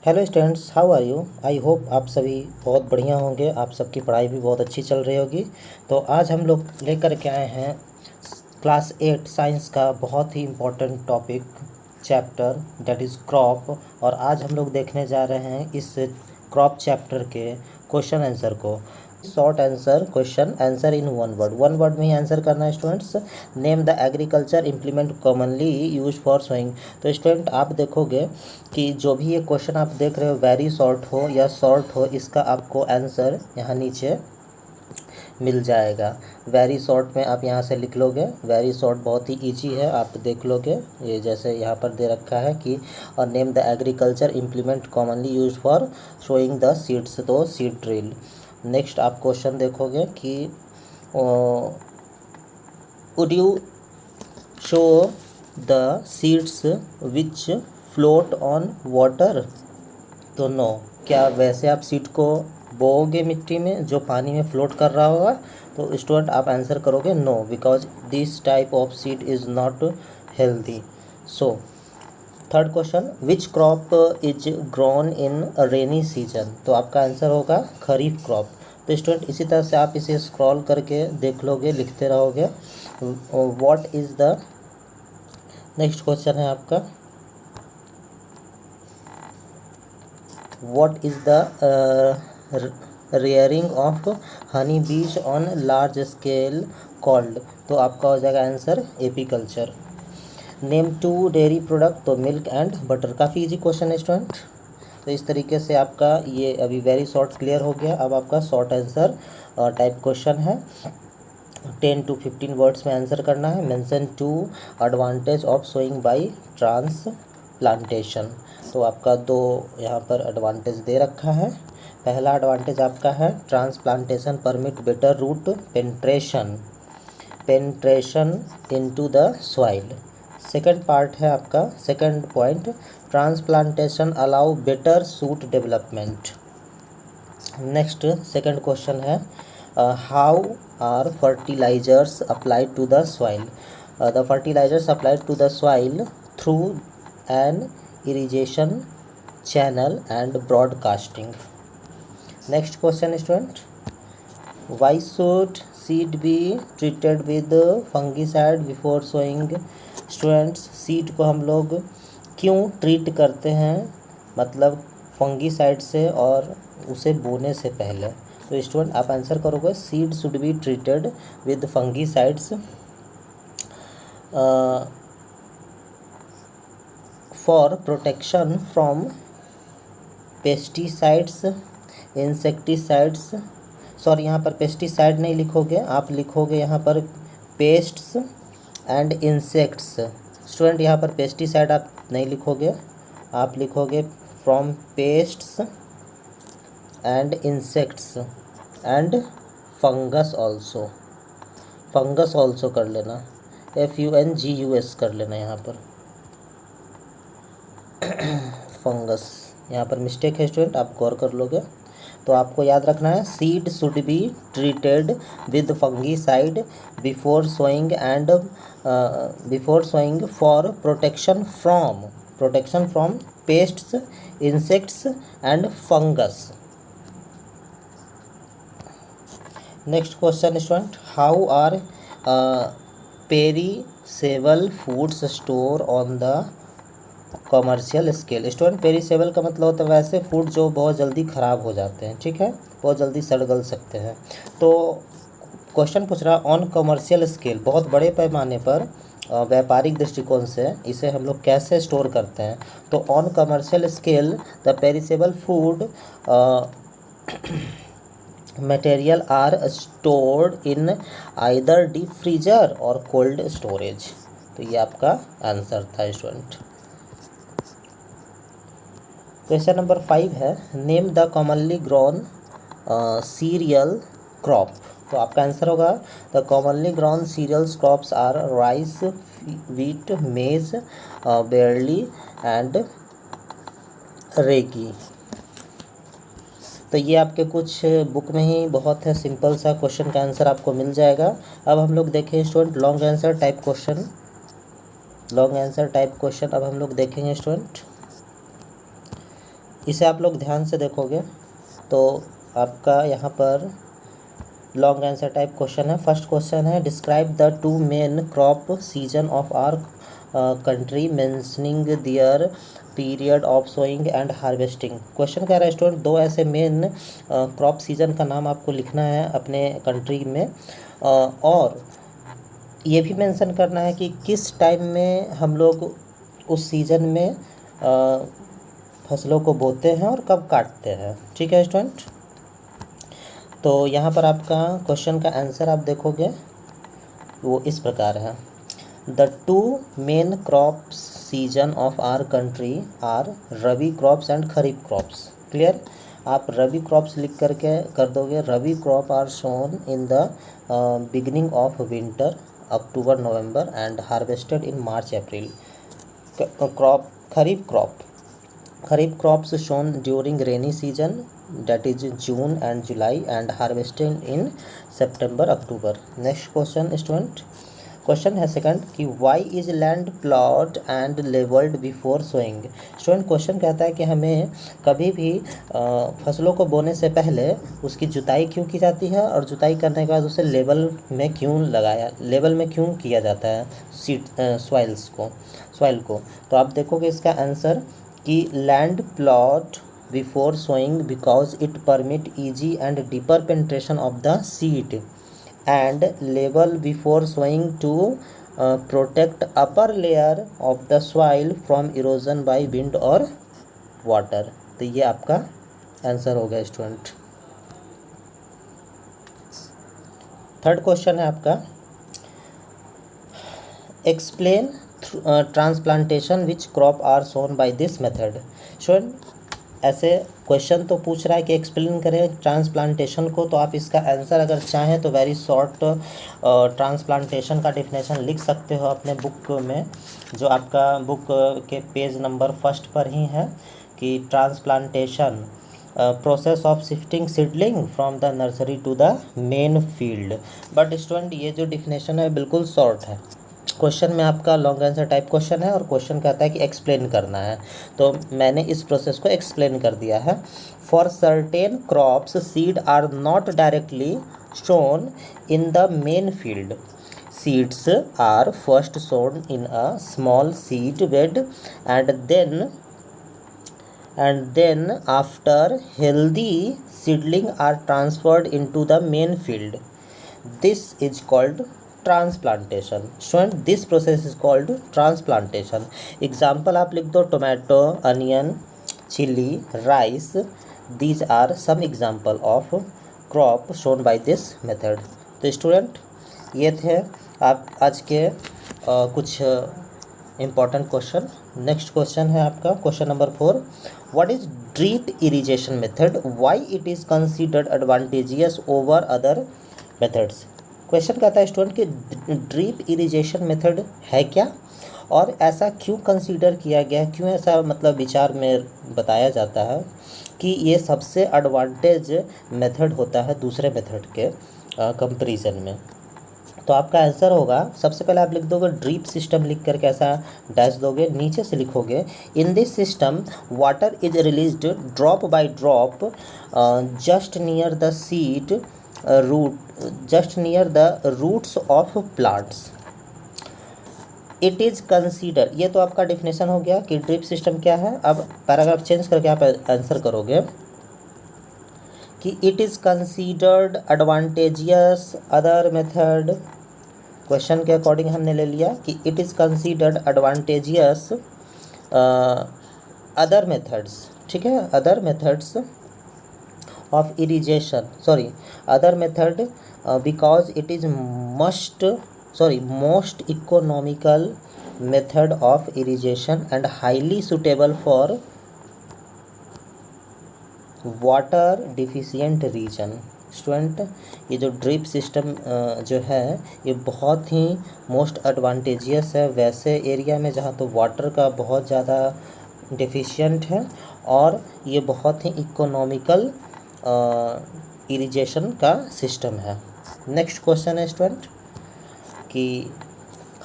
Hello students, how are you. I hope आप सभी बहुत बढ़िया होंगे। आप सबकी पढ़ाई भी बहुत अच्छी चल रही होगी। तो आज हम लोग लेकर के आए हैं क्लास 8 साइंस का बहुत ही important topic chapter that is crop. और आज हम लोग देखने जा रहे हैं इस क्रॉप चैप्टर के क्वेश्चन आंसर को। Short answer question answer in one word में ही आंसर करना है students. Name the agriculture implement commonly use for sowing. तो स्टूडेंट आप देखोगे कि जो भी ये क्वेश्चन आप देख रहे हो वेरी शॉर्ट हो या शॉर्ट हो, इसका आपको आंसर यहाँ नीचे मिल जाएगा। वेरी शॉर्ट में आप यहाँ से लिख लोगे। वेरी शॉर्ट बहुत ही इजी है, आप देख लोगे। ये जैसे यहाँ पर दे रखा है कि और name the agriculture implement commonly use for showing the seeds, तो सीड ड्रिल। नेक्स्ट आप क्वेश्चन देखोगे कि would you show the seeds which float on water. तो नो, क्या वैसे आप सीड को बोओगे मिट्टी में जो पानी में फ्लोट कर रहा होगा। तो स्टूडेंट आप आंसर करोगे no, because this type of seed is not healthy. So third question, which crop is grown in rainy season. तो आपका आंसर होगा खरीफ क्रॉप। तो स्टूडेंट इसी तरह से आप इसे स्क्रॉल करके देख लोगे, लिखते रहोगे। What is the next question है आपका, what is the rearing of honey बीज ऑन लार्ज स्केल कॉल्ड। तो आपका हो जाएगा answer apiculture. Name 2 dairy product, तो मिल्क एंड बटर। काफ़ी इजी क्वेश्चन है स्टूडेंट। तो इस तरीके से आपका ये अभी वेरी शॉर्ट क्लियर हो गया। अब आपका शॉर्ट आंसर टाइप क्वेश्चन है, 10 to 15 वर्ड्स में आंसर करना है। Mention 2 advantage of sowing by transplantation. तो आपका 2 यहाँ पर एडवांटेज दे रखा है। पहला एडवांटेज आपका है transplantation permit better root penetration into the soil. Second part है आपका, second point, transplantation allow better shoot development. Next second question है, how are fertilisers applied to the soil. The fertilisers applied to the soil through an irrigation channel and broadcasting. Next question student, why should seed be treated with fungicide before sowing. Students seed को हम लोग क्यों treat करते हैं, मतलब fungicide से और उसे बोने से पहले। तो स्टूडेंट आप आंसर करोगे seed should be treated with fungicides for protection from pesticides insecticides. Sorry, यहाँ पर पेस्टिसाइड नहीं लिखोगे, आप लिखोगे यहाँ पर पेस्ट्स एंड इंसेक्ट्स। स्टूडेंट यहाँ पर पेस्टिसाइड आप नहीं लिखोगे, आप लिखोगे from pests and insects and fungus also. Fungus also कर लेना, FUNGUS कर लेना यहाँ पर। फंगस यहाँ पर मिस्टेक है स्टूडेंट, आप गौर कर लोगे। तो आपको याद रखना है seed should be treated with fungicide before sowing for protection from pests insects and fungus. Next question student, how are perishable foods store on the commercial scale. Student perishable का मतलब होता है वैसे फूड जो बहुत जल्दी ख़राब हो जाते हैं, ठीक है, बहुत जल्दी सड़ गल सकते हैं। तो क्वेश्चन पूछ रहा ऑन कॉमर्शियल स्केल, बहुत बड़े पैमाने पर व्यापारिक दृष्टिकोण से इसे हम लोग कैसे स्टोर करते हैं। तो on commercial scale the perishable food material are stored in either deep freezer और कोल्ड स्टोरेज। तो ये आपका आंसर था स्टूडेंट। क्वेश्चन नंबर 5 है, name the commonly grown cereal crop. तो आपका आंसर होगा the commonly grown cereals crops are rice, wheat, maize, barley and ragi. तो ये आपके कुछ बुक में ही बहुत है, सिंपल सा क्वेश्चन का आंसर आपको मिल जाएगा। अब हम लोग देखें student long answer type question अब हम लोग देखेंगे स्टूडेंट। इसे आप लोग ध्यान से देखोगे तो आपका यहाँ पर लॉन्ग आंसर टाइप क्वेश्चन है। फर्स्ट क्वेश्चन है, describe the two main crop season of our country mentioning their period of sowing and harvesting. Question कह रहा है स्टूडेंट दो ऐसे मेन क्रॉप सीजन का नाम आपको लिखना है अपने कंट्री में, और ये भी मेंशन करना है कि किस टाइम में हम लोग उस सीज़न में फसलों को बोते हैं और कब काटते हैं। ठीक है स्टूडेंट, तो यहाँ पर आपका क्वेश्चन का आंसर आप देखोगे वो इस प्रकार है, the two main crops season of our country are rabi crops and kharif crops. Clear, आप रबी क्रॉप्स लिख करके कर दोगे, rabi crop are sown in the beginning of winter October November and harvested in March April. Kharif crops sown during rainy season that is June and July and harvested in September October। Next question student, question है second कि why is land plot and levelled before sowing. Student question कहता है कि हमें कभी भी फसलों को बोने से पहले उसकी जुताई क्यों की जाती है और जुताई करने के बाद उसे लेवल में क्यों किया जाता है सॉइल को। तो आप देखोगे इसका आंसर कि land plot before sowing because it permit easy and deeper penetration of the seed, and level before sowing to protect upper layer of the soil from erosion by wind or water। तो ये आपका answer हो गया student. Third question है आपका, explain transplantation which crop are sown by this method. Student ऐसे question तो पूछ रहा है कि एक्सप्लेन करें ट्रांसप्लांटेशन को, तो आप इसका आंसर अगर चाहें तो वेरी शॉर्ट ट्रांसप्लांटेशन का डिफिनेशन लिख सकते हो अपने बुक में, जो आपका बुक के पेज नंबर फर्स्ट पर ही है, कि transplantation process of shifting seedling from the nursery to the main field. But student ये जो डिफिनेशन है बिल्कुल शॉर्ट है। क्वेश्चन में आपका लॉन्ग आंसर टाइप क्वेश्चन है और क्वेश्चन कहता है कि एक्सप्लेन करना है, तो मैंने इस प्रोसेस को एक्सप्लेन कर दिया है। For certain crops seed are not directly sown in the main field. Seeds are first sown in a small seed bed and then after healthy seedling are transferred into the main field. This is called transplantation. Student this process is called transplantation. Example आप लिख दो, tomato, onion, chilli, rice, these are some example of crop sown by this method. तो student ये थे आप आज के कुछ इम्पॉर्टेंट क्वेश्चन। नेक्स्ट क्वेश्चन है आपका question number 4, what is drip irrigation method, why it is considered advantageous over other methods. Question कहता है स्टूडेंट कि ड्रिप इरिगेशन मेथड है क्या और ऐसा क्यों कंसीडर किया गया, क्यों ऐसा मतलब विचार में बताया जाता है कि ये सबसे एडवांटेज मेथड होता है दूसरे मेथड के कंपैरिजन में। तो आपका आंसर होगा, सबसे पहले आप लिख दोगे ड्रिप सिस्टम, लिख करके ऐसा डैश दोगे, नीचे से लिखोगे in this system water is released drop by drop just near the seed just near the roots of plants। it is considered, ये तो आपका डेफिनेशन हो गया कि ड्रिप सिस्टम क्या है। अब पैराग्राफ चेंज करके आप आंसर करोगे कि it is considered advantageous other method। Question के अकॉर्डिंग हमने ले लिया कि it is considered advantageous other methods। ठीक है, other methods of irrigation, other method because it is most economical method of irrigation and highly suitable for water deficient region। Student ये जो drip system जो है ये बहुत ही मोस्ट एडवांटेजियस है वैसे एरिया में जहाँ तो वाटर का बहुत ज़्यादा डिफिशिएंट है, और ये बहुत ही इकोनॉमिकल इरिगेशन का सिस्टम है। नेक्स्ट क्वेश्चन है स्टूडेंट कि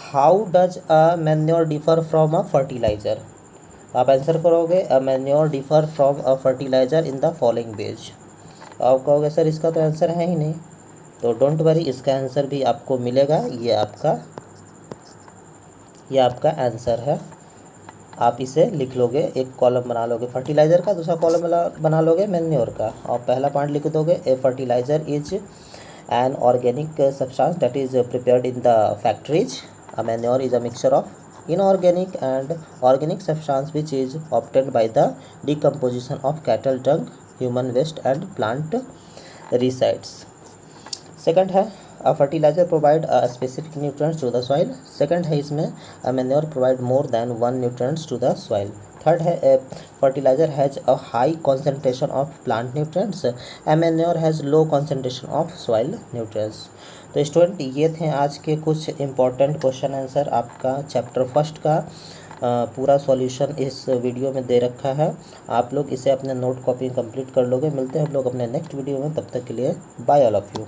how does a manure differ from a fertiliser. आप आंसर करोगे a manure differ from a fertiliser in the following ways. आप कहोगे सर इसका तो आंसर है ही नहीं, तो डोंट वरी, इसका आंसर भी आपको मिलेगा। ये आपका आंसर है। आप इसे लिख लोगे, एक कॉलम बना लोगे फर्टिलाइज़र का, दूसरा कॉलम बना लोगे मैन्योर का, और पहला पॉइंट लिख दोगे a fertiliser is an organic substance that is prepared in the factories. A manure is a mixture of inorganic and organic substance which is obtained by the decomposition of cattle dung, human waste and plant residues. Second है a fertiliser provide a specific nutrients to the soil. Second है इसमें a manure provide more than one nutrients to the soil. Third है a fertiliser has a high concentration of plant nutrients, A manure has low concentration of soil nutrients. तो student ये थे आज के कुछ important question answer. आपका chapter first का पूरा सॉल्यूशन इस वीडियो में दे रखा है। आप लोग इसे अपने नोट कॉपी कंप्लीट कर लोगे। मिलते हैं हम लोग अपने नेक्स्ट वीडियो में, तब तक के लिए बाय ऑल ऑफ यू।